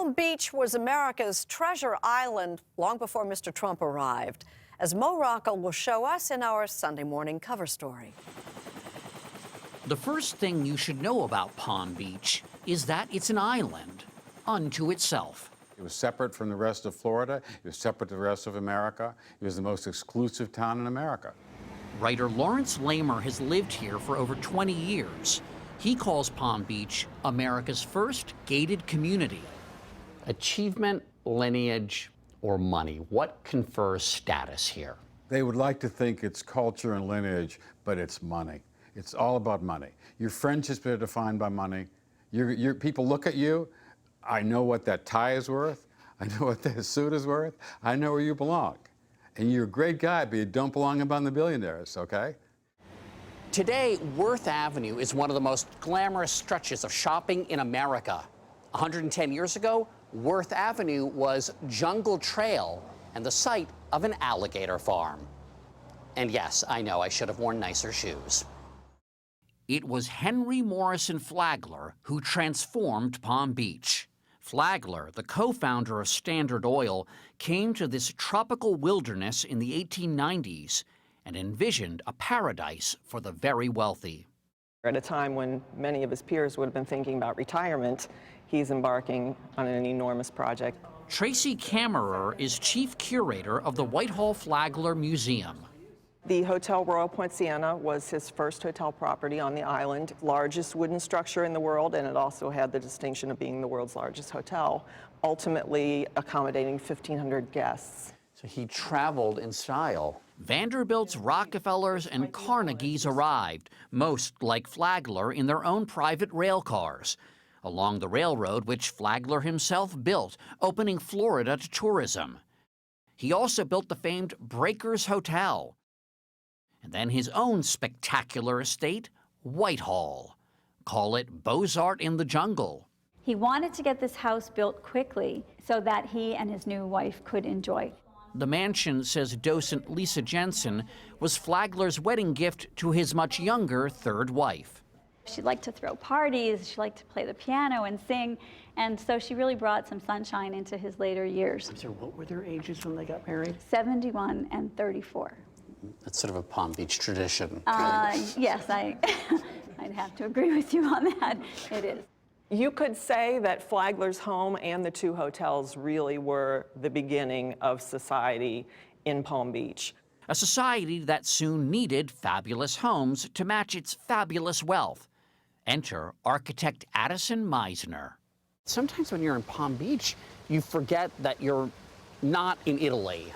Palm Beach was America's treasure island long before Mr. Trump arrived, as Rocca will show us in our Sunday morning cover story. The first thing you should know about Palm Beach is that it's an island unto itself. It was separate from the rest of Florida. It was separate from the rest of America. It was the most exclusive town in America. Writer Laurence Leamer has lived here for over 20 years. He calls Palm Beach America's first gated community. Achievement, lineage, or money? What confers status here? They would like to think it's culture and lineage, but it's money. It's all about money. Your friendships are defined by money. People look at you. I know what that tie is worth. I know what that suit is worth. I know where you belong. And you're a great guy, but you don't belong among the billionaires, okay? Today, Worth Avenue is one of the most glamorous stretches of shopping in America. 110 years ago, Worth Avenue was Jungle Trail and the site of an alligator farm. And yes, I know I should have worn nicer shoes. It was Henry Morrison Flagler who transformed Palm Beach. Flagler, the co-founder of Standard Oil, came to this tropical wilderness in the 1890s and envisioned a paradise for the very wealthy. At a time when many of his peers would have been thinking about retirement, he's embarking on an enormous project. Tracy Kammerer is chief curator of the Whitehall Flagler Museum. The Hotel Royal Point Siena was his first hotel property on the island, largest wooden structure in the world, and it also had the distinction of being the world's largest hotel, ultimately accommodating 1,500 guests. So he traveled in style. Vanderbilt's, Rockefellers, and Carnegies arrived, most like Flagler in their own private rail cars, along the railroad which Flagler himself built, opening Florida to tourism. He also built the famed Breakers Hotel, and then his own spectacular estate, Whitehall. Call it Beaux-Arts in the jungle. He wanted to get this house built quickly so that he and his new wife could enjoy. The mansion, says docent Lisa Jensen, was Flagler's wedding gift to his much younger third wife. She liked to throw parties, she liked to play the piano and sing, and so she really brought some sunshine into his later years. I'm sorry, what were their ages when they got married? 71 and 34. That's sort of a Palm Beach tradition. Yes, I'd have to agree with you on that. It is. You could say that Flagler's home and the two hotels really were the beginning of society in Palm Beach. A society that soon needed fabulous homes to match its fabulous wealth. Enter architect Addison Meisner. Sometimes when you're in Palm Beach, you forget that you're not in Italy.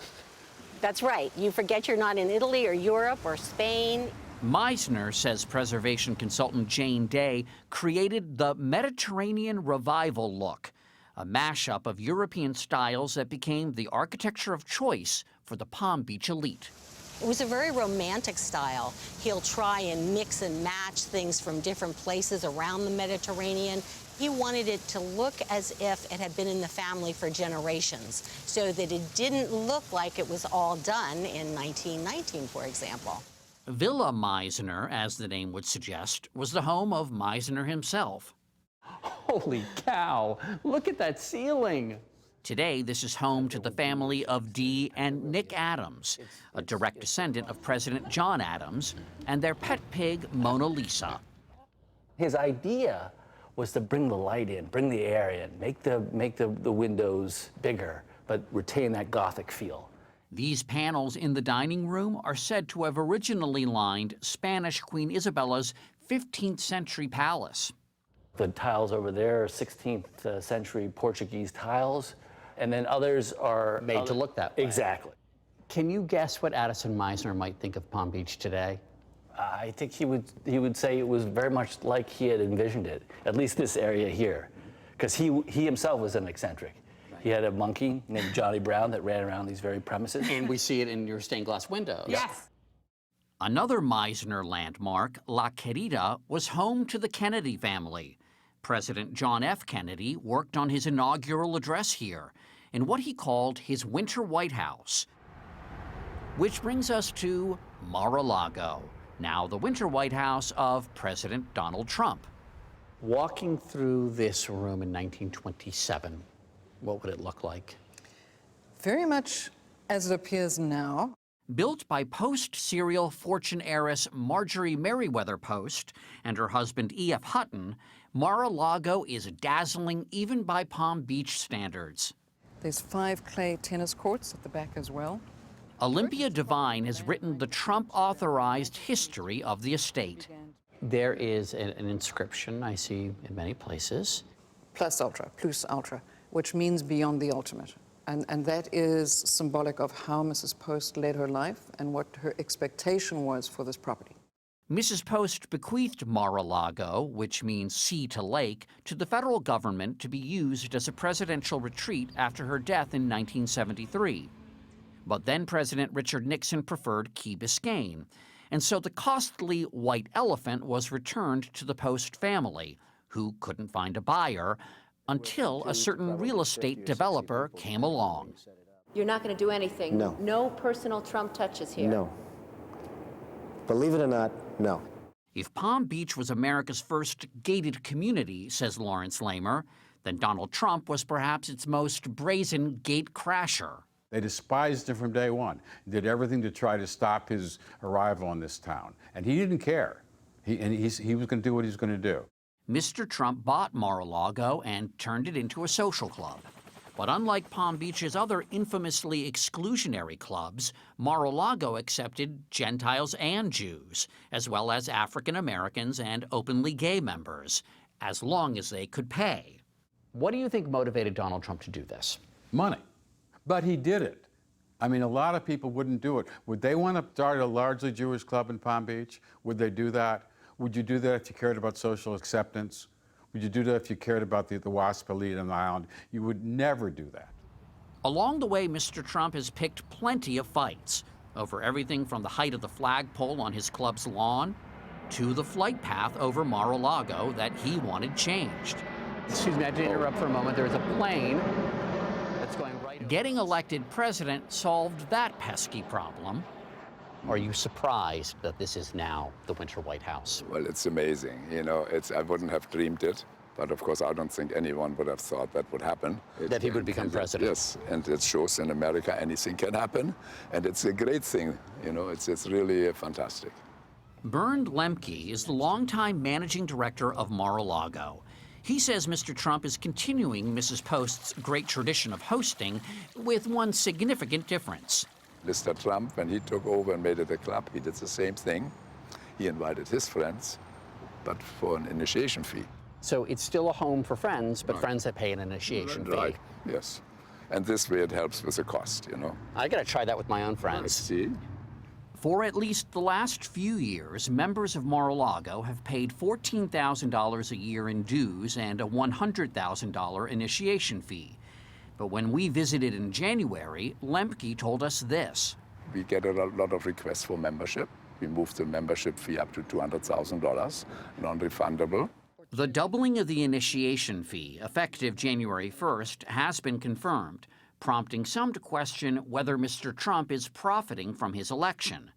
That's right. You forget you're not in Italy or Europe or Spain. Meisner says preservation consultant Jane Day created the Mediterranean Revival look, a mashup of European styles that became the architecture of choice for the Palm Beach elite. It was a very romantic style. He'll try and mix and match things from different places around the Mediterranean. He wanted it to look as if it had been in the family for generations, so that it didn't look like it was all done in 1919, for example. Villa Meisner, as the name would suggest, was the home of Meisner himself. Holy cow, look at that ceiling. Today, this is home to the family of Dee and Nick Adams, a direct descendant of President John Adams, and their pet pig, Mona Lisa. His idea was to bring the light in, bring the air in, make the windows bigger, but retain that Gothic feel. These panels in the dining room are said to have originally lined Spanish Queen Isabella's 15th century palace. The tiles over there are 16th century Portuguese tiles, and then others are Made to look that way. Exactly. Can you guess what Addison Meisner might think of Palm Beach today? I think he would say it was very much like he had envisioned it, at least this area here, because he himself was an eccentric. He had a monkey named Johnny Brown that ran around these very premises. And we see it in your stained glass windows. Yes. Another Meisner landmark, La Querida, was home to the Kennedy family. President John F. Kennedy worked on his inaugural address here in what he called his Winter White House. Which brings us to Mar-a-Lago, now the Winter White House of President Donald Trump. Walking through this room in 1927, what would it look like? Very much as it appears now. Built by Post serial fortune heiress Marjorie Merriweather Post and her husband E.F. Hutton, Mar-a-Lago is dazzling even by Palm Beach standards. There's 5 clay tennis courts at the back as well. Olympia Devine has written the Trump-authorized history of the estate. There is an inscription I see in many places. Plus ultra, which means beyond the ultimate. And that is symbolic of how Mrs. Post led her life and what her expectation was for this property. Mrs. Post bequeathed Mar-a-Lago, which means sea to lake, to the federal government to be used as a presidential retreat after her death in 1973. But then President Richard Nixon preferred Key Biscayne, and so the costly white elephant was returned to the Post family, who couldn't find a buyer until a certain real estate developer came along. You're not going to do anything? No. No personal Trump touches here? No. Believe it or not, no. If Palm Beach was America's first gated community, says Laurence Leamer, then Donald Trump was perhaps its most brazen gate crasher. They despised him from day one, did everything to try to stop his arrival in this town. And he didn't care. He was going to do what he was going to do. Mr. Trump bought Mar-a-Lago and turned it into a social club. But unlike Palm Beach's other infamously exclusionary clubs, Mar-a-Lago accepted Gentiles and Jews, as well as African Americans and openly gay members, as long as they could pay. What do you think motivated Donald Trump to do this? Money. But he did it. I mean, a lot of people wouldn't do it. Would they want to start a largely Jewish club in Palm Beach? Would they do that? Would you do that if you cared about social acceptance? Would you do that if you cared about the WASP elite on the island? You would never do that. Along the way, Mr. Trump has picked plenty of fights over everything from the height of the flagpole on his club's lawn to the flight path over Mar-a-Lago that he wanted changed. Excuse me, I have to interrupt for a moment. There's a plane that's going right over. Getting elected president solved that pesky problem. Are you surprised that this is now the Winter White House? Well, it's amazing. You know, I wouldn't have dreamed it. But of course, I don't think anyone would have thought that would happen. That he would become president. Yes, and it shows in America anything can happen. And it's a great thing. You know, it's really fantastic. Bernd Lemke is the longtime managing director of Mar-a-Lago. He says Mr. Trump is continuing Mrs. Post's great tradition of hosting with one significant difference. Mr. Trump, when he took over and made it a club, he did the same thing. He invited his friends, but for an initiation fee. So it's still a home for friends, but friends that pay an initiation fee. Right, yes. And this way it helps with the cost, you know. I got to try that with my own friends. See? For at least the last few years, members of Mar-a-Lago have paid $14,000 a year in dues and a $100,000 initiation fee. But when we visited in January, Lemke told us this. We get a lot of requests for membership. We moved the membership fee up to $200,000, non-refundable. The doubling of the initiation fee, effective January 1st, has been confirmed, prompting some to question whether Mr. Trump is profiting from his election.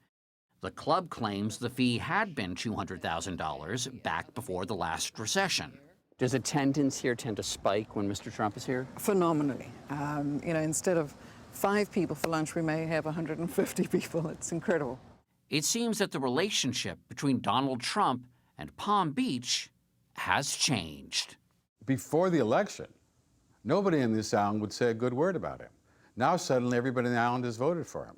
The club claims the fee had been $200,000 back before the last recession. Does attendance here tend to spike when Mr. Trump is here? Phenomenally. You know, instead of 5 people for lunch, we may have 150 people. It's incredible. It seems that the relationship between Donald Trump and Palm Beach has changed. Before the election, nobody in this island would say a good word about him. Now suddenly everybody in the island has voted for him.